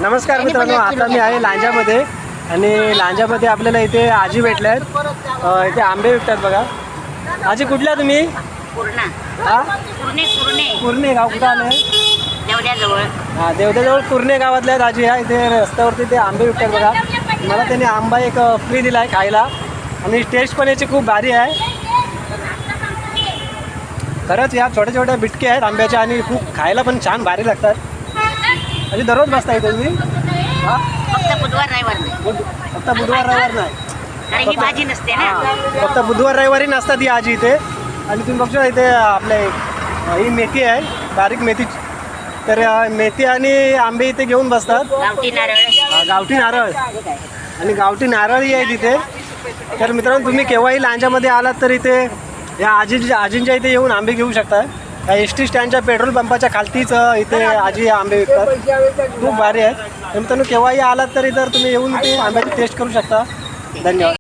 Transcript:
नमस्कार मित्रांनो, आता मी आहे लांजामध्ये आणि लांजामध्ये आपल्याला इथे आजी भेटल्या आहेत. इथे आंबे विकतात बघा. आजी कुठल्या तुम्ही? पूर्णा हा पूर्णे पूर्णे कुर्णे गाव कुठं आलं? देवड्याजवळ. हां, देवत्याजवळ कुर्णे गावातल्या आहेत आजी. ह्या इथे रस्त्यावरती ते आंबे विकतात बघा. मला त्यांनी आंबा एक फ्री दिला आहे खायला आणि टेस्ट पण याची खूप भारी आहे. खरंच या छोट्या छोट्या बिटके आहेत आंब्याच्या आणि खूप खायला पण छान भारी लागतात. म्हणजे दररोज बसता इथे तुम्ही? हां, फक्त बुधवार रविवार नाही, फक्त बुधवार रविवार नाही, कारण ही भाजी नसते ना. फक्त बुधवार रविवारी नसतात ही आजी इथे. आणि तुम्ही बघता इथे आपले ही मेथी आहे, बारीक मेथी. तर मेथी आणि आंबे इथे घेऊन बसतात. गावठी नारळ. गावठी नारळ आणि गावठी नारळही आहे तिथे. तर मित्रांनो, तुम्ही केव्हाही लांजामध्ये आलात तर इथे या आजींच्या इथे येऊन आंबे घेऊ शकता. या एस टी स्टँडच्या पेट्रोल पंपाच्या खालतीच इथे आजी आंबे विकतात. खूप भारी आहे. तर मित्रांनो, केव्हाही आलात तर इथं तुम्ही येऊन इथे आंब्याची टेस्ट करू शकता. धन्यवाद.